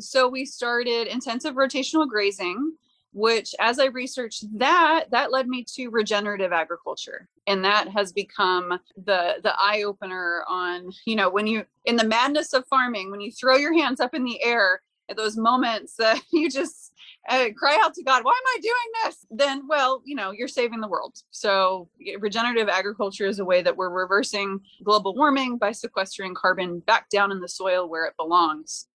So we started intensive rotational grazing, which as I researched that led me to regenerative agriculture. And that has become the eye opener on, when you, in the madness of farming, when you throw your hands up in the air at those moments, you just cry out to God, why am I doing this? Then, well, you're saving the world. So regenerative agriculture is a way that we're reversing global warming by sequestering carbon back down in the soil where it belongs.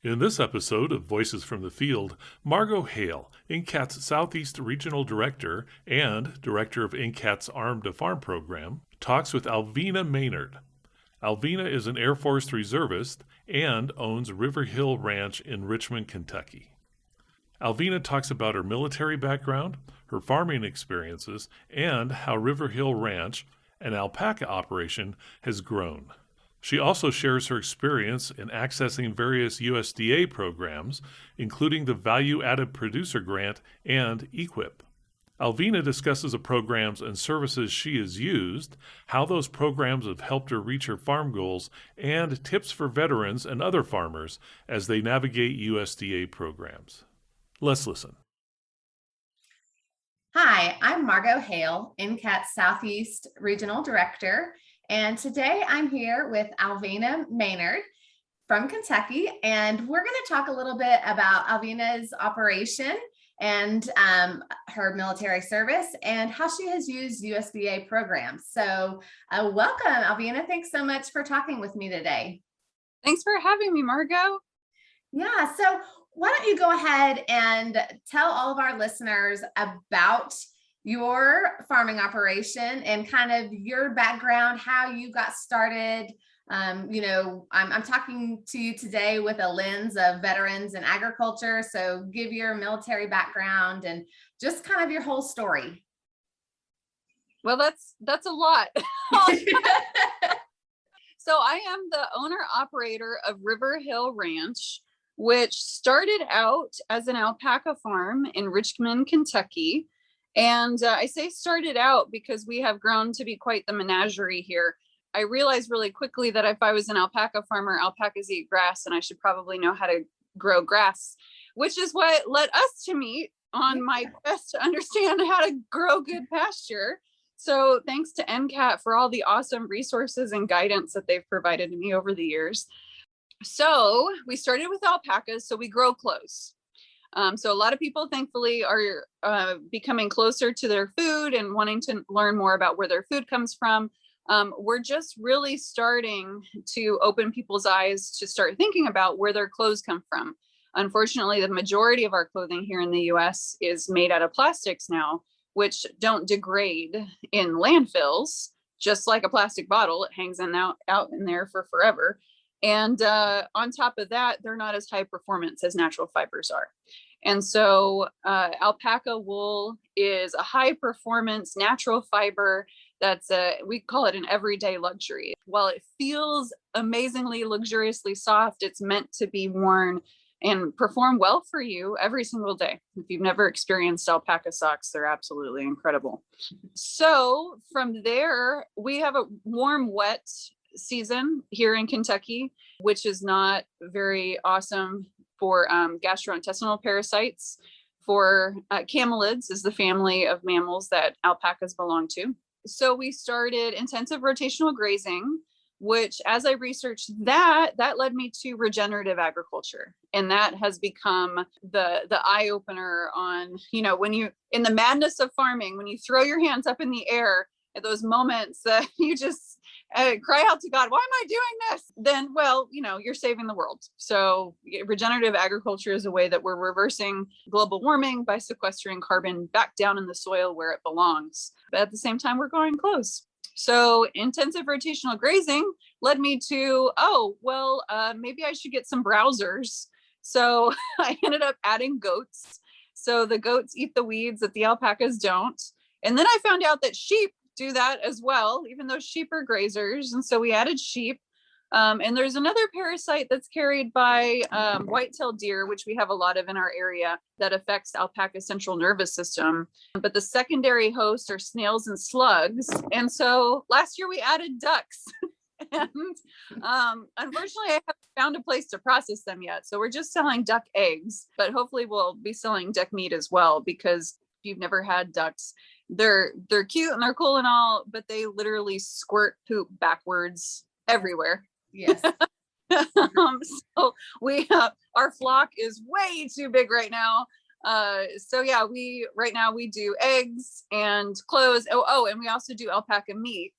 In this episode of Voices from the Field, Margo Hale, NCAT's Southeast Regional Director and Director of NCAT's Arm to Farm Program, talks with Alvina Maynard. Alvina is an Air Force Reservist and owns River Hill Ranch in Richmond, Kentucky. Alvina talks about her military background, her farming experiences, and how River Hill Ranch, an alpaca operation, has grown. She also shares her experience in accessing various USDA programs, including the Value Added Producer Grant and EQIP. Alvina discusses the programs and services she has used, how those programs have helped her reach her farm goals, and tips for veterans and other farmers as they navigate USDA programs. Let's listen. Hi, I'm Margo Hale, NCAT's Southeast Regional Director, and today I'm here with Alvina Maynard from Kentucky, and we're going to talk a little bit about Alvina's operation and her military service and how she has used USDA programs. So welcome, Alvina. Thanks so much for talking with me today. Thanks for having me, Margo. Yeah, so why don't you go ahead and tell all of our listeners about your farming operation and kind of your background, how you got started. I'm talking to you today with a lens of veterans and agriculture. So give your military background and just kind of your whole story. Well, that's a lot. So I am the owner operator of River Hill Ranch, which started out as an alpaca farm in Richmond, Kentucky. And I say started out because we have grown to be quite the menagerie here. I realized really quickly that if I was an alpaca farmer, alpacas eat grass, and I should probably know how to grow grass, which is what led us to meet on my quest to understand how to grow good pasture. So thanks to NCAT for all the awesome resources and guidance that they've provided me over the years. So we started with alpacas, so we grow close. So a lot of people, thankfully, are becoming closer to their food and wanting to learn more about where their food comes from. We're just really starting to open people's eyes to start thinking about where their clothes come from. Unfortunately, the majority of our clothing here in the US is made out of plastics now, which don't degrade in landfills, just like a plastic bottle. It hangs out in there for forever. And on top of that, they're not as high performance as natural fibers are. And so alpaca wool is a high performance natural fiber that's we call it an everyday luxury. While it feels amazingly luxuriously soft, it's meant to be worn and perform well for you every single day. If you've never experienced alpaca socks, they're absolutely incredible. So from there, we have a warm, wet season here in Kentucky, which is not very awesome for gastrointestinal parasites. For camelids is the family of mammals that alpacas belong to. So we started intensive rotational grazing, which as I researched that led me to regenerative agriculture. And that has become the eye opener on, when you, in the madness of farming, when you throw your hands up in the air at those moments, you just cry out to God, why am I doing this? Then, well, you're saving the world. So regenerative agriculture is a way that we're reversing global warming by sequestering carbon back down in the soil where it belongs. But at the same time, we're growing close. So intensive rotational grazing led me to, maybe I should get some browsers. So I ended up adding goats. So the goats eat the weeds that the alpacas don't. And then I found out that sheep do that as well, even though sheep are grazers. And so we added sheep. And there's another parasite that's carried by white-tailed deer, which we have a lot of in our area, that affects alpaca's central nervous system. But the secondary hosts are snails and slugs. And so last year we added ducks. And unfortunately, I haven't found a place to process them yet. So we're just selling duck eggs, but hopefully we'll be selling duck meat as well, because if you've never had ducks, they're cute and they're cool and all, but they literally squirt poop backwards everywhere. Yes. So our flock is way too big right now. So yeah, right now we do eggs and clothes. And we also do alpaca meat.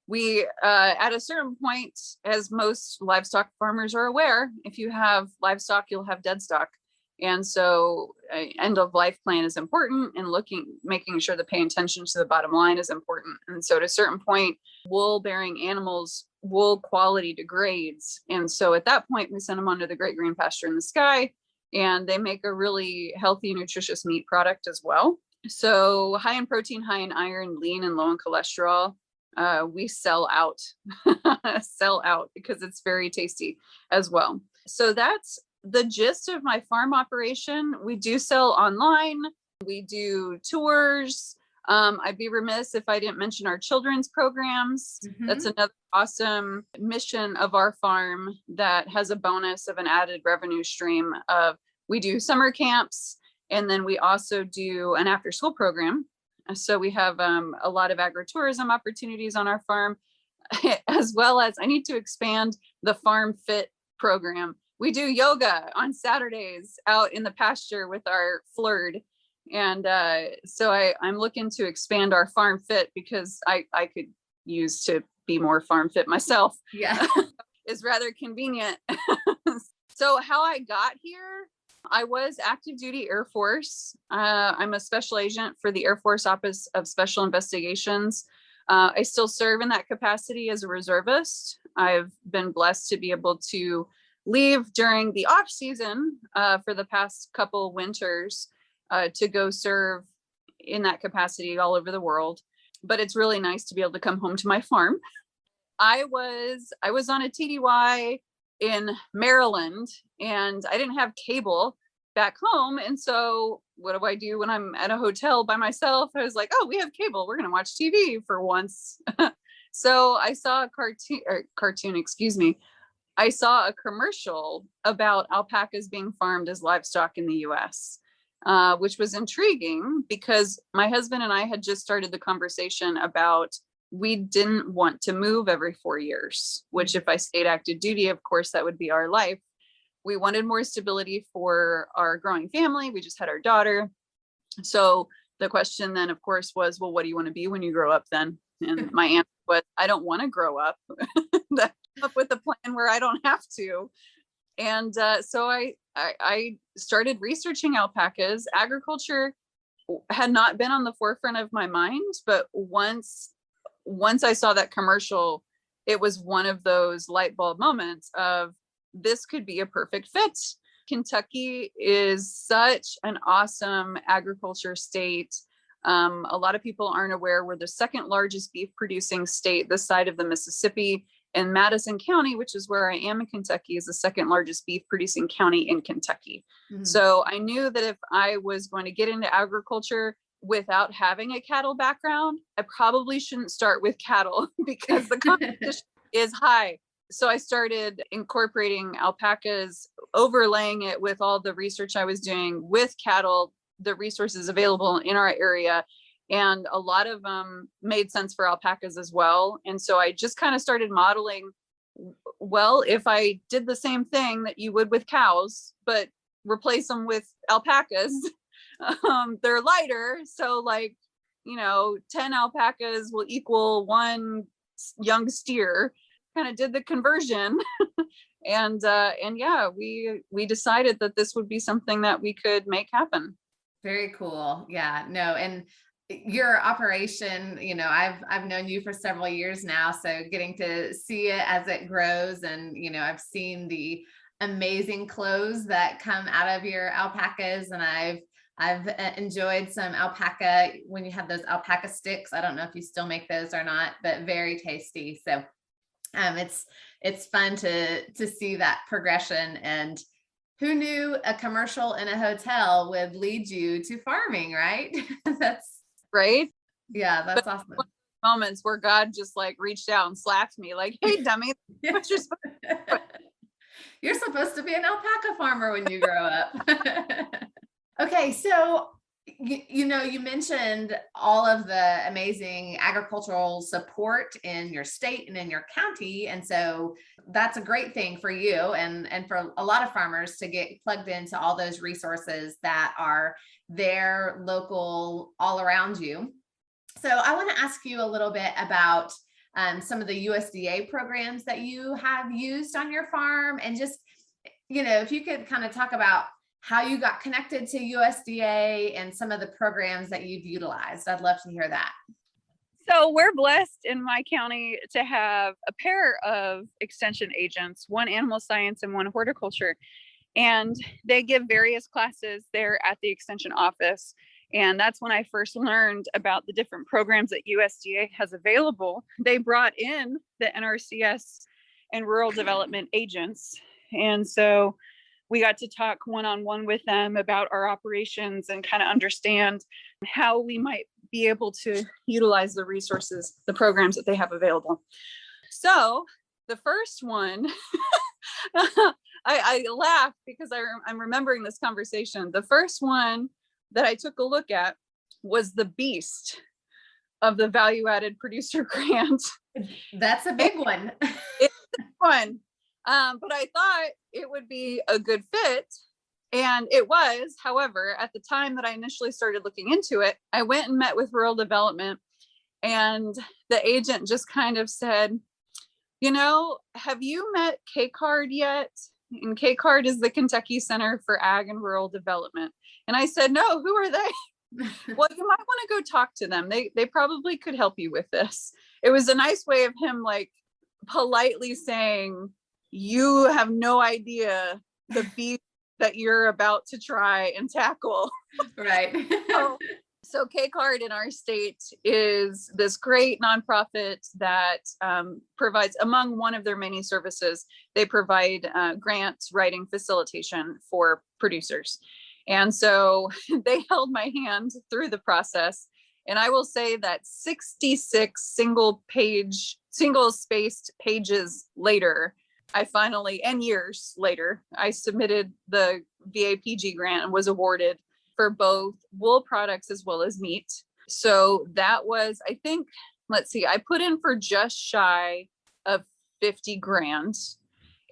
We, at a certain point, as most livestock farmers are aware, if you have livestock, you'll have dead stock. And so end of life plan is important, and making sure to pay attention to the bottom line is important. And so at a certain point, wool bearing animals, wool quality degrades. And so at that point, we send them onto the great green pasture in the sky, and they make a really healthy, nutritious meat product as well. So high in protein, high in iron, lean and low in cholesterol. We sell out because it's very tasty as well. So that's the gist of my farm operation. We do sell online. We do tours. I'd be remiss if I didn't mention our children's programs. Mm-hmm. That's another awesome mission of our farm that has a bonus of an added revenue stream of, we do summer camps, and then we also do an after school program. So we have a lot of agritourism opportunities on our farm, as well as I need to expand the Farm Fit program. We do yoga on Saturdays out in the pasture with our FLIRD. And so I'm looking to expand our Farm Fit, because I could use to be more farm fit myself. Yeah. It's rather convenient. So how I got here, I was active duty Air Force. I'm a special agent for the Air Force Office of Special Investigations. I still serve in that capacity as a reservist. I've been blessed to be able to leave during the off season for the past couple winters to go serve in that capacity all over the world. But it's really nice to be able to come home to my farm. I was on a TDY in Maryland, and I didn't have cable back home. And so what do I do when I'm at a hotel by myself? I was like, oh, we have cable. We're going to watch TV for once. So I saw a cartoon, excuse me. I saw a commercial about alpacas being farmed as livestock in the US, which was intriguing, because my husband and I had just started the conversation about, we didn't want to move every 4 years, which if I stayed active duty, of course, that would be our life. We wanted more stability for our growing family. We just had our daughter. So the question then, of course, was, well, what do you want to be when you grow up then? And my answer was, I don't want to grow up. Up with a plan where I don't have to. And so I started researching alpacas. Agriculture had not been on the forefront of my mind, but once I saw that commercial, it was one of those light bulb moments of, this could be a perfect fit. Kentucky is such an awesome agriculture state. A lot of people aren't aware we're the second largest beef producing state this side of the Mississippi. And Madison County, which is where I am in Kentucky, is the second largest beef producing county in Kentucky. Mm-hmm. So I knew that if I was going to get into agriculture without having a cattle background, I probably shouldn't start with cattle, because the competition is high. So I started incorporating alpacas, overlaying it with all the research I was doing with cattle, the resources available in our area. And a lot of them made sense for alpacas as well. And so I just kind of started modeling, well, if I did the same thing that you would with cows, but replace them with alpacas, they're lighter. So 10 alpacas will equal 1 young steer. Kind of did the conversion. And yeah, we decided that this would be something that we could make happen. Very cool. Yeah, no. And your operation, I've known you for several years now, so getting to see it as it grows, and I've seen the amazing clothes that come out of your alpacas, and I've enjoyed some alpaca when you have those alpaca sticks. I don't know if you still make those or not, but very tasty. So it's fun to see that progression. And who knew a commercial in a hotel would lead you to farming, right? That's right. Yeah, that's awesome. moments where God just like reached out and slapped me like, hey, dummy, what you're supposed to do. You're supposed to be an alpaca farmer when you grow up. Okay, so you mentioned all of the amazing agricultural support in your state and in your county, and so that's a great thing for you and for a lot of farmers to get plugged into all those resources that are there, local, all around you. So I want to ask you a little bit about some of the USDA programs that you have used on your farm, and just, if you could kind of talk about how you got connected to USDA and some of the programs that you've utilized. I'd love to hear that. So we're blessed in my county to have a pair of extension agents, one animal science and one horticulture. And they give various classes there at the extension office. And that's when I first learned about the different programs that USDA has available. They brought in the NRCS and Rural Development agents. And so we got to talk one-on-one with them about our operations and kind of understand how we might be able to utilize the resources, the programs that they have available. So the first one, I laugh because I'm remembering this conversation. The first one that I took a look at was the beast of the value-added producer grant. That's a big one. It's a big one. But I thought it would be a good fit, and it was. However, at the time that I initially started looking into it, I went and met with Rural Development, and the agent just kind of said, have you met KCARD yet? And KCARD is the Kentucky Center for Ag and Rural Development. And I said, no, who are they? Well, you might want to go talk to them. They probably could help you with this. It was a nice way of him like politely saying, you have no idea the beast that you're about to try and tackle. Right. So KCARD in our state is this great nonprofit that provides, among one of their many services, they provide grant writing facilitation for producers. And so they held my hand through the process. And I will say that 66 single-spaced pages later, and years later, I submitted the VAPG grant and was awarded for both wool products as well as meat. So that was, I think, I put in for just shy of 50 grand,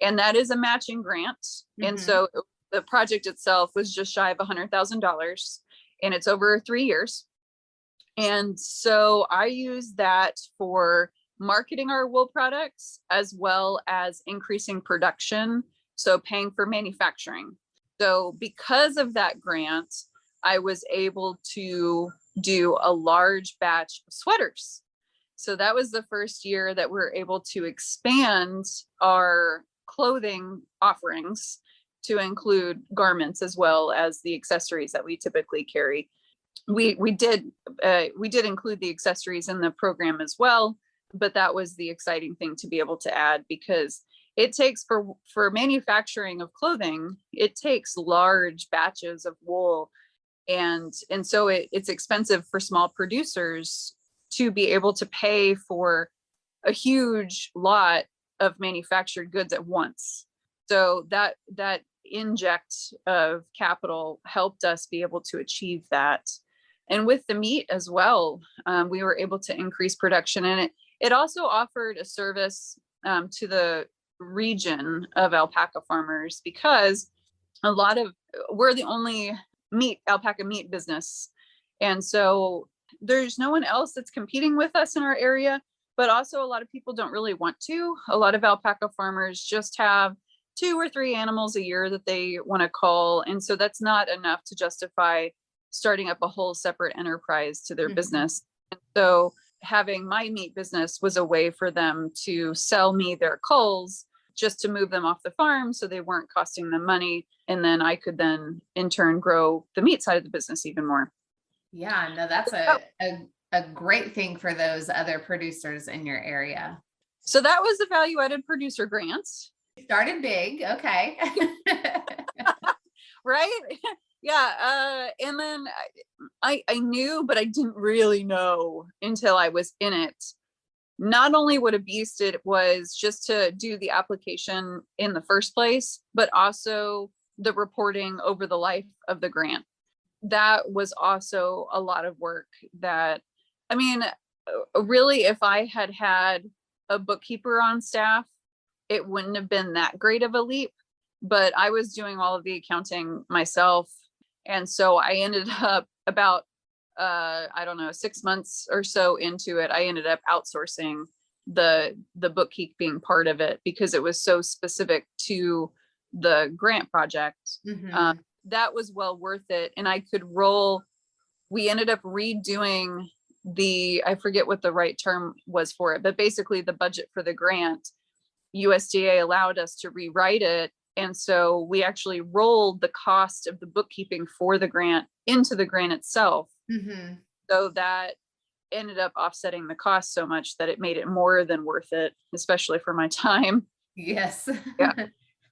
and that is a matching grant. Mm-hmm. And so the project itself was just shy of $100,000, and it's over 3 years. And so I use that for marketing our wool products as well as increasing production, so paying for manufacturing. So because of that grant, I was able to do a large batch of sweaters. So that was the first year that we're able to expand our clothing offerings to include garments as well as the accessories that we typically carry. We did include the accessories in the program as well, but that was the exciting thing to be able to add, because it takes for manufacturing of clothing, it takes large batches of wool. And so it's expensive for small producers to be able to pay for a huge lot of manufactured goods at once. So that inject of capital helped us be able to achieve that. And with the meat as well, we were able to increase production. And it also offered a service to the region of alpaca farmers, because we're the only alpaca meat business. And so there's no one else that's competing with us in our area, but also a lot of people don't really want to. A lot of alpaca farmers just have 2 or 3 animals a year that they want to cull. And so that's not enough to justify starting up a whole separate enterprise to their mm-hmm. business. And so having my meat business was a way for them to sell me their culls just to move them off the farm so they weren't costing them money. And then I could then in turn grow the meat side of the business even more. Yeah, no, that's a great thing for those other producers in your area. So that was the value-added producer grants. Started big. Okay. Right. Yeah. And then I knew, but I didn't really know until I was in it. Not only what a beast it was just to do the application in the first place, but also the reporting over the life of the grant. That was also a lot of work that, I mean, really, if I had had a bookkeeper on staff, it wouldn't have been that great of a leap, but I was doing all of the accounting myself. And so I ended up about, I don't know, 6 months or so into it, I ended up outsourcing the bookkeeping part of it because it was so specific to the grant project. Mhm. That was well worth it. And I could we ended up redoing I forget what the right term was for it, but basically the budget for the grant, USDA allowed us to rewrite it. And so we actually rolled the cost of the bookkeeping for the grant into the grant itself. Mhm. So that ended up offsetting the cost so much that it made it more than worth it, especially for my time. Yes. Yeah.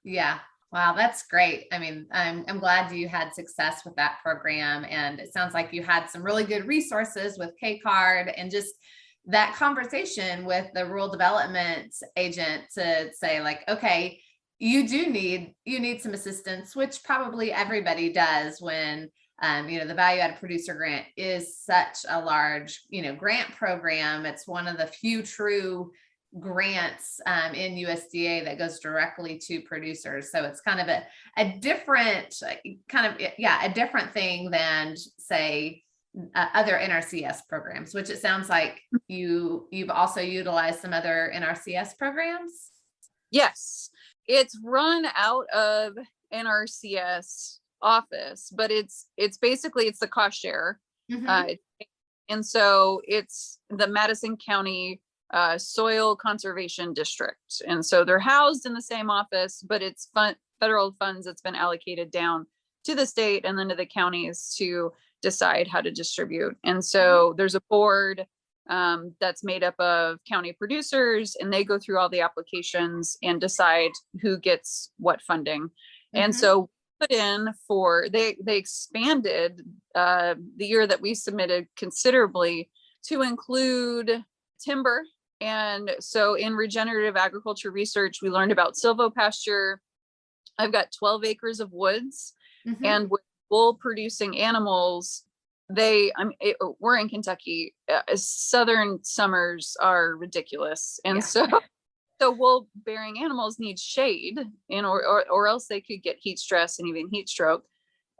Yeah. Wow, that's great. I mean, I'm glad you had success with that program, and it sounds like you had some really good resources with K-Card and just that conversation with the rural development agent to say like, okay, you need some assistance, which probably everybody does when the value added producer grant is such a large, grant program. It's one of the few true grants in USDA that goes directly to producers. So it's kind of a different a different thing than say other NRCS programs, which it sounds like you've also utilized some other NRCS programs. Yes, it's run out of NRCS office, but it's basically it's the cost share. Mhm. And so it's the Madison County Soil Conservation District. And so they're housed in the same office, but it's federal funds that's been allocated down to the state and then to the counties to decide how to distribute. And so there's a board that's made up of county producers, and they go through all the applications and decide who gets what funding. And Mhm. so put in they expanded the year that we submitted considerably to include timber. And so in regenerative agriculture research, we learned about silvopasture. I've got 12 acres of woods, Mhm. and with wool producing animals, we're in Kentucky. Southern summers are ridiculous. And Yeah. so wool bearing animals need shade or else they could get heat stress and even heat stroke.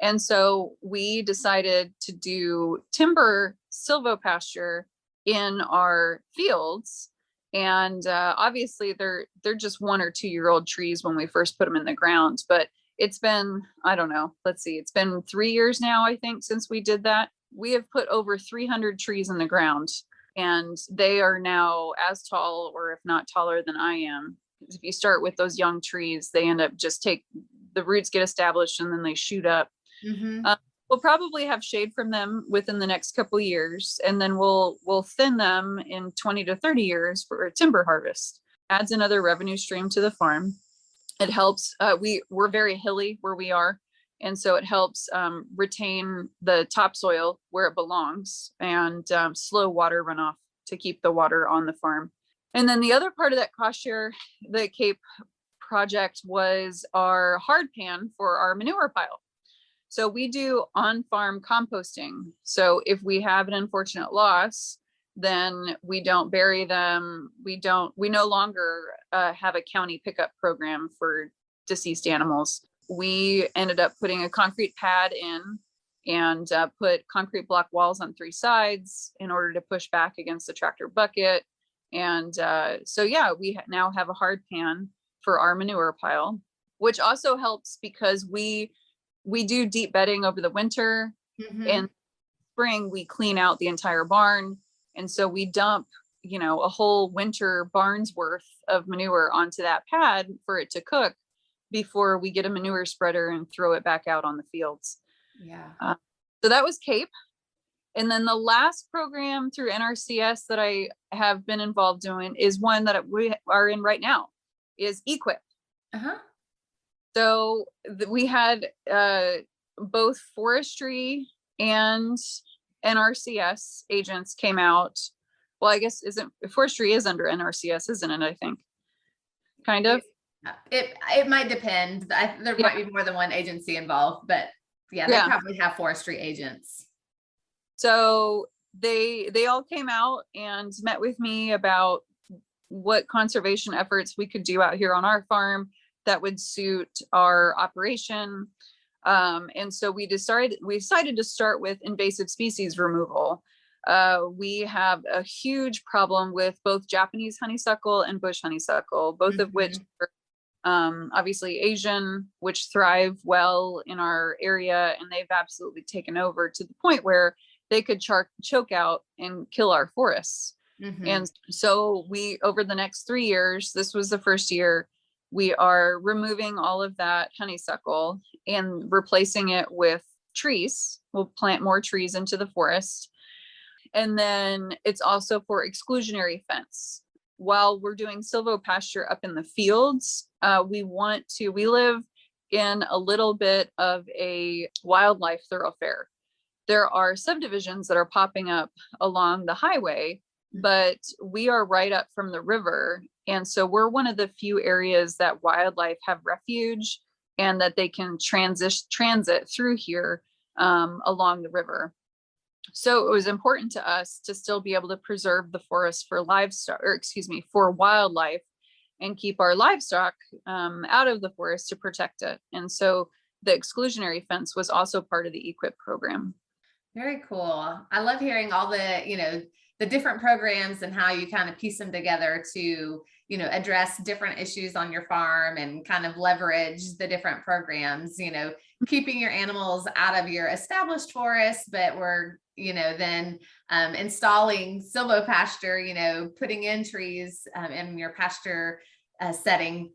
And so we decided to do timber silvopasture in our fields. And obviously they're just 1 or 2 year old trees when we first put them in the ground, but it's been, I don't know, let's see, it's been 3 years now, I think, since we did that. We have put over 300 trees in the ground, and they are now as tall, or if not taller than I am. If you start with those young trees, they end up the roots get established and then they shoot up. Mhm. We'll probably have shade from them within the next couple of years, and then we'll thin them in 20 to 30 years for a timber harvest. Adds another revenue stream to the farm. It helps. We're very hilly where we are, and so it helps retain the topsoil where it belongs and slow water runoff to keep the water on the farm. And then the other part of that cost share, the CAPE project, was our hard pan for our manure pile. So we do on-farm composting. So if we have an unfortunate loss, then we don't bury them. We no longer have a county pickup program for deceased animals. We ended up putting a concrete pad in and put concrete block walls on 3 sides in order to push back against the tractor bucket. And we now have a hard pan for our manure pile, which also helps because we do deep bedding over the winter. Mhm. And spring we clean out the entire barn, and so we dump a whole winter barn's worth of manure onto that pad for it to cook before we get a manure spreader and throw it back out on the fields. Yeah. So that was CAPE. And then the last program through NRCS that I have been involved in is one that we are in right now, is EQIP. Uh-huh. So we had both forestry and NRCS agents came out. Well, I guess forestry is under NRCS, isn't it? I think kind of. It might depend. There might be more than one agency involved, but yeah, they probably have forestry agents. So they all came out and met with me about what conservation efforts we could do out here on our farm that would suit our operation. And so we decided to start with invasive species removal. We have a huge problem with both Japanese honeysuckle and bush honeysuckle, both of which are obviously Asian, which thrive well in our area, and they've absolutely taken over to the point where they could choke out and kill our forests. And so over the next 3 years, this was the first year, we are removing all of that honeysuckle and replacing it with trees. We'll plant more trees into the forest. And then it's also for exclusionary fence. While we're doing silvopasture up in the fields, we live in a little bit of a wildlife thoroughfare. There are subdivisions that are popping up along the highway, but we are right up from the river. And so we're one of the few areas that wildlife have refuge and that they can transit through here along the river. So it was important to us to still be able to preserve the forest for for wildlife and keep our livestock out of the forest to protect it. And so the exclusionary fence was also part of the EQIP program. Very cool. I love hearing all the different programs and how you kind of piece them together to, address different issues on your farm and kind of leverage the different programs, keeping your animals out of your established forest, but we're, then installing silvopasture, putting in trees in your pasture setting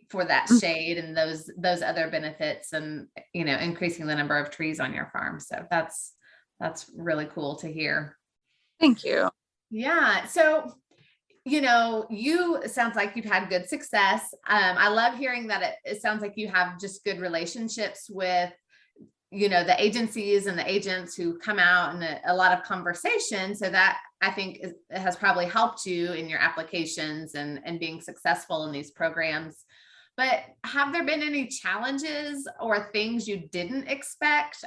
for that shade and those other benefits, and, increasing the number of trees on your farm. So that's really cool to hear. Thank you. Yeah. So, it sounds like you've had good success. I love hearing that it sounds like you have just good relationships with, the agencies and the agents who come out, and a lot of conversation. So that, I think, has probably helped you in your applications and being successful in these programs. But have there been any challenges or things you didn't expect?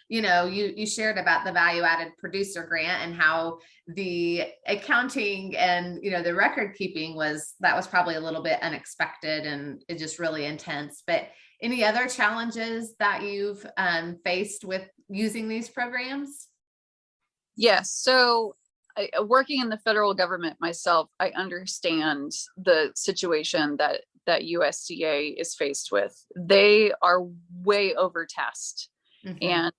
You shared about the value added producer grant and how the accounting and, the record keeping was probably a little bit unexpected and it's just really intense. But any other challenges that you've faced with using these programs? Yes. So working in the federal government myself, I understand the situation that USDA is faced with. They are way overtasked and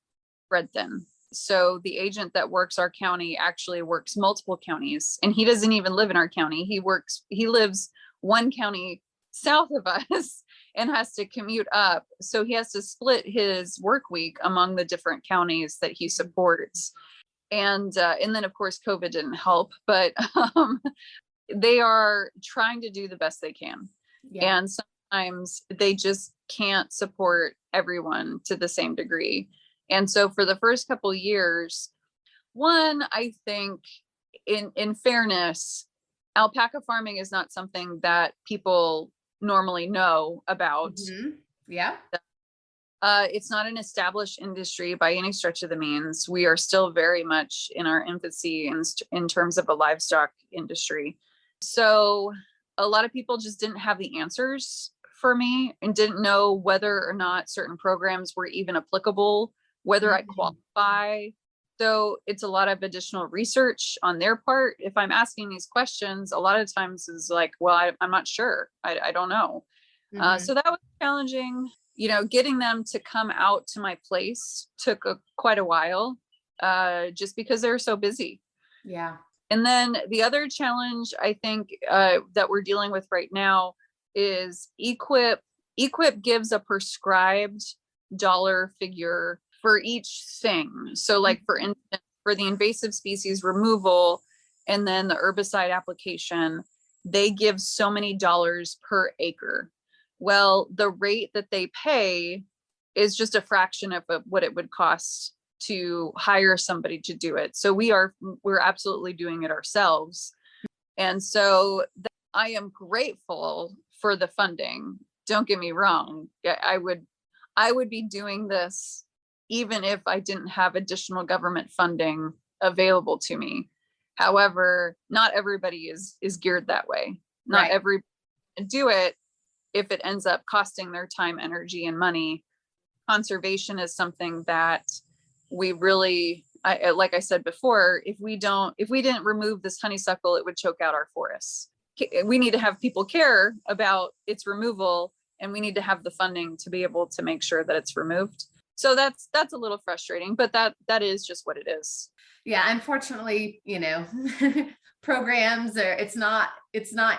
spread thin. So the agent that works our county actually works multiple counties, and he doesn't even live in our county. He lives one county south of us and has to commute up. So he has to split his work week among the different counties that he supports. And then of course, COVID didn't help, but they are trying to do the best they can. Yeah. And sometimes they just can't support everyone to the same degree. And so for the first couple of years, I think in fairness, alpaca farming is not something that people normally know about. Yeah. It's not an established industry by any stretch of the means. We are still very much in our infancy in terms of a livestock industry. So a lot of people just didn't have the answers for me and didn't know whether or not certain programs were even applicable, whether I qualify. So it's a lot of additional research on their part. If I'm asking these questions, a lot of times is like, well, I'm not sure. I don't know. So that was challenging. Getting them to come out to my place took quite a while, just because they're so busy. Yeah. And then the other challenge I think that we're dealing with right now is EQIP. EQIP gives a prescribed dollar figure for each thing. So like for instance, for the invasive species removal and then the herbicide application, they give so many dollars per acre. Well, the rate that they pay is just a fraction of what it would cost to hire somebody to do it. So we're absolutely doing it ourselves. And so I am grateful for the funding. Don't get me wrong. I would be doing this even if I didn't have additional government funding available to me. However, not everybody is geared that way. Not Right. everybody can do it if it ends up costing their time, energy, and money. Conservation is something that we really, like I said before, if we didn't remove this honeysuckle, it would choke out our forests. We need to have people care about its removal, and we need to have the funding to be able to make sure that it's removed. So that's a little frustrating, but that is just what it is. Yeah, unfortunately, programs are, it's not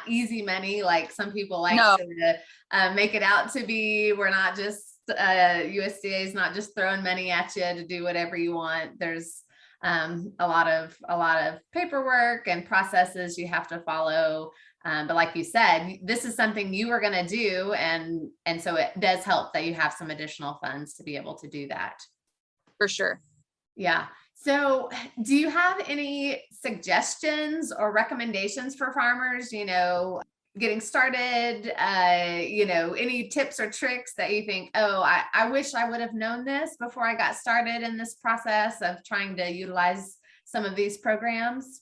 easy money like some people like No. to make it out to be. We're not just USDA is not just throwing money at you to do whatever you want. There's a lot of paperwork and processes you have to follow. But like you said, this is something you were going to do, and so it does help that you have some additional funds to be able to do that. For sure. Yeah. So do you have any suggestions or recommendations for farmers, getting started, any tips or tricks that you think, oh, I wish I would have known this before I got started in this process of trying to utilize some of these programs?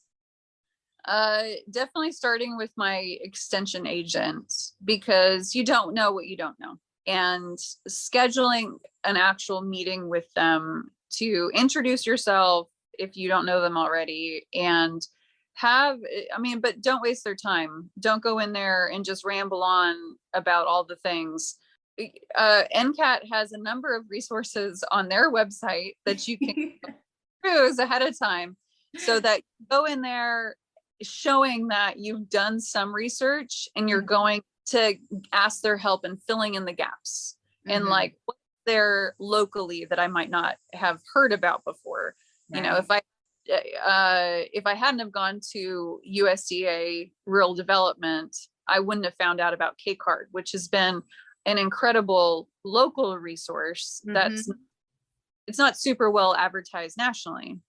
Definitely starting with my extension agent, because you don't know what you don't know, and scheduling an actual meeting with them to introduce yourself if you don't know them already, and but don't waste their time. Don't go in there and just ramble on about all the things. NCAT has a number of resources on their website that you can peruse ahead of time, so that you go in there showing that you've done some research and you're going to ask their help in filling in the gaps. And like what's there locally that I might not have heard about before. Right. If I hadn't have gone to USDA Rural Development, I wouldn't have found out about K-Card, which has been an incredible local resource it's not super well advertised nationally.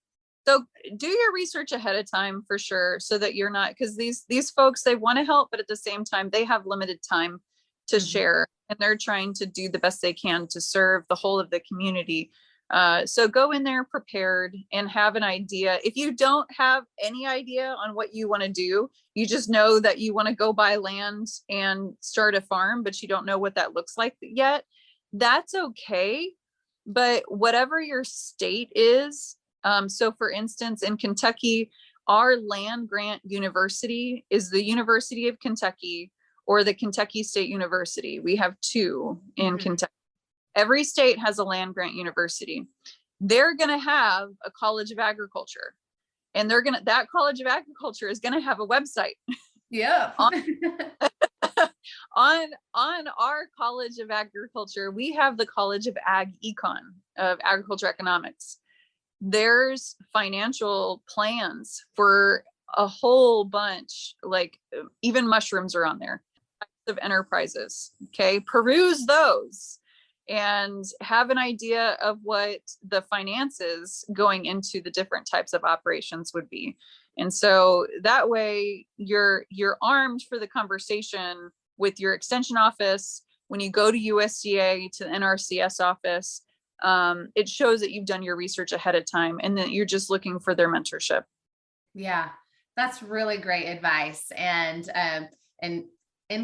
So do your research ahead of time for sure, so that you're not, because these folks, they want to help, but at the same time they have limited time to share, and they're trying to do the best they can to serve the whole of the community. So go in there prepared and have an idea. If you don't have any idea on what you want to do, you just know that you want to go buy land and start a farm, but you don't know what that looks like yet, that's okay. But whatever your state is, so for instance, in Kentucky, our land grant university is the University of Kentucky or the Kentucky State University. We have two in Kentucky. Every state has a land grant university. They're going to have a College of Agriculture, and that College of Agriculture is going to have a website. Yeah. On our College of Agriculture, we have the College of Agriculture Economics. There's financial plans for a whole bunch, like even mushrooms are on there, types of enterprises. Okay, peruse those and have an idea of what the finances going into the different types of operations would be. And so that way you're armed for the conversation with your extension office. When you go to USDA, to the NRCS office, it shows that you've done your research ahead of time and that you're just looking for their mentorship. Yeah, that's really great advice. And NCAT,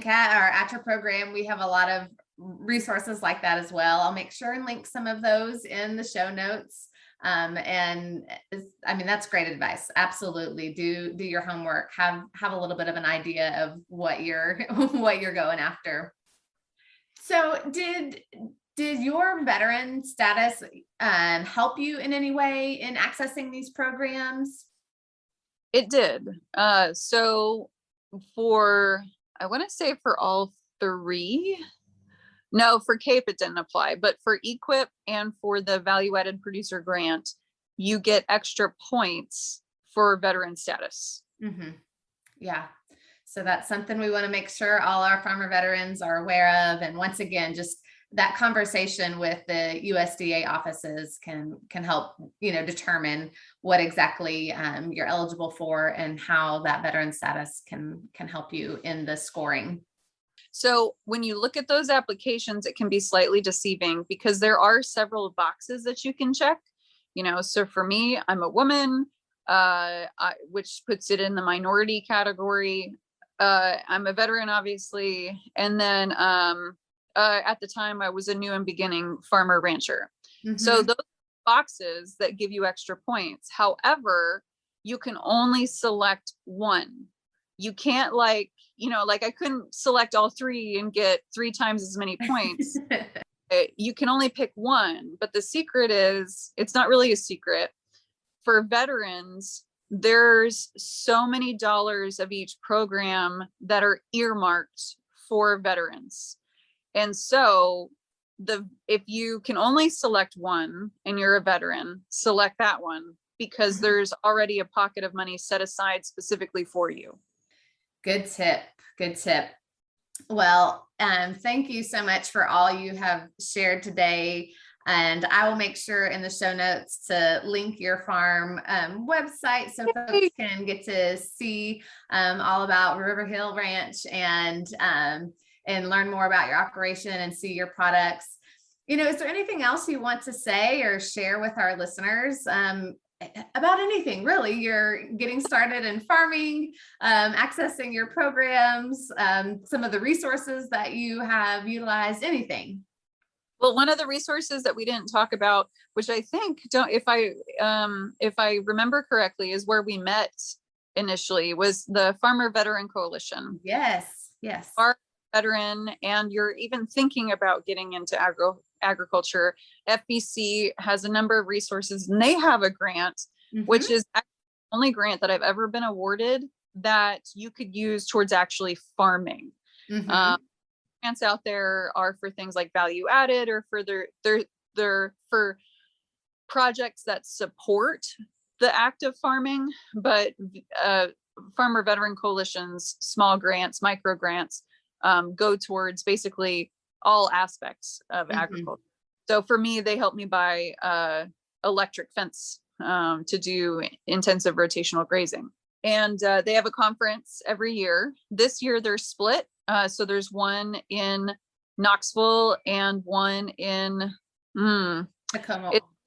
our ATTRA program, we have a lot of resources like that as well. I'll make sure and link some of those in the show notes. That's great advice. Absolutely. Do your homework, have a little bit of an idea of what you're going after. So did your veteran status help you in any way in accessing these programs? It did. So I want to say for all three, no, for CAPE it didn't apply, but for EQIP and for the value added producer grant, you get extra points for veteran status. Yeah. So that's something we want to make sure all our farmer veterans are aware of. And once again, just that conversation with the USDA offices can help, determine what exactly you're eligible for and how that veteran status can help you in the scoring. So when you look at those applications, it can be slightly deceiving because there are several boxes that you can check. So for me, I'm a woman, which puts it in the minority category. I'm a veteran, obviously, and then at the time I was a new and beginning farmer rancher. So those boxes that give you extra points. However, you can only select one. You can't like I couldn't select all three and get 3 times as many points. You can only pick one, but the secret is, it's not really a secret. For veterans, there's so many dollars of each program that are earmarked for veterans. And so if you can only select one and you're a veteran, select that one because there's already a pocket of money set aside specifically for you. Good tip. Good tip. Well, thank you so much for all you have shared today. And I will make sure in the show notes to link your farm website so folks can get to see all about River Hill Ranch and learn more about your operation and see your products. Is there anything else you want to say or share with our listeners about anything, really? You're getting started in farming, accessing your programs, some of the resources that you have utilized, anything. Well, one of the resources that we didn't talk about, which I think if I remember correctly, is where we met initially, was the Farmer Veteran Coalition. Yes. Our veteran, and you're even thinking about getting into agriculture, FBC has a number of resources, and they have a grant, which is the only grant that I've ever been awarded that you could use towards actually farming. Grants out there are for things like value added or for they're for projects that support the act of farming, but Farmer Veteran Coalition's small grants, micro grants, go towards basically all aspects of agriculture. So for me, they helped me buy electric fence to do intensive rotational grazing. And they have a conference every year. This year they're split. So there's one in Knoxville and one in Tacoma,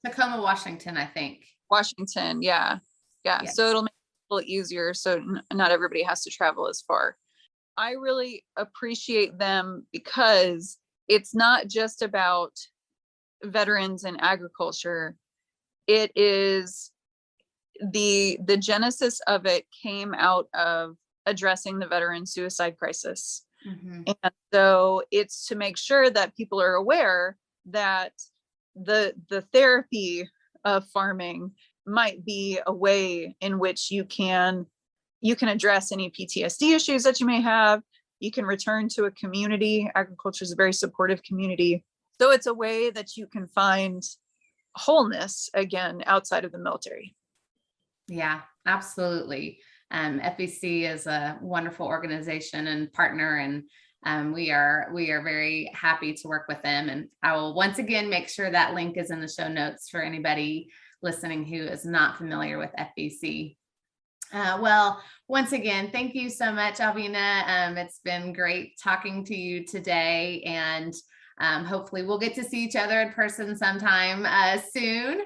Washington, I think. Washington, yeah. So it'll make it a little easier. So not everybody has to travel as far. I really appreciate them because it's not just about veterans in agriculture. It is the genesis of it came out of addressing the veteran suicide crisis. And so it's to make sure that people are aware that the therapy of farming might be a way in which you can address any PTSD issues that you may have. You can return to a community. Agriculture is a very supportive community. So it's a way that you can find wholeness again outside of the military. Yeah, absolutely. FBC is a wonderful organization and partner, and we are very happy to work with them. And I will once again make sure that link is in the show notes for anybody listening who is not familiar with FBC. Well, once again, thank you so much, Alvina. It's been great talking to you today, and hopefully we'll get to see each other in person sometime soon.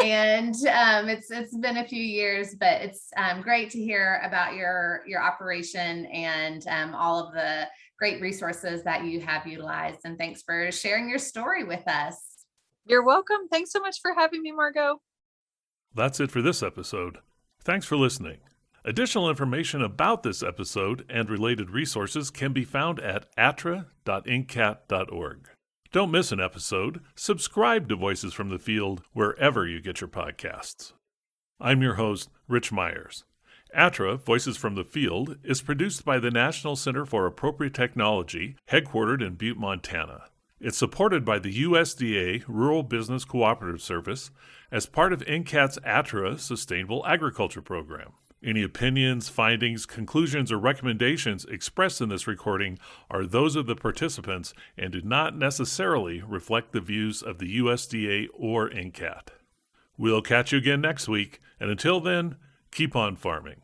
And it's been a few years, but it's great to hear about your operation and all of the great resources that you have utilized. And thanks for sharing your story with us. You're welcome. Thanks so much for having me, Margo. That's it for this episode. Thanks for listening. Additional information about this episode and related resources can be found at attra.ncat.org. Don't miss an episode. Subscribe to Voices from the Field wherever you get your podcasts. I'm your host, Rich Myers. ATTRA, Voices from the Field, is produced by the National Center for Appropriate Technology, headquartered in Butte, Montana. It's supported by the USDA Rural Business Cooperative Service as part of NCAT's ATTRA Sustainable Agriculture program. Any opinions, findings, conclusions, or recommendations expressed in this recording are those of the participants and do not necessarily reflect the views of the USDA or NCAT. We'll catch you again next week, and until then, keep on farming.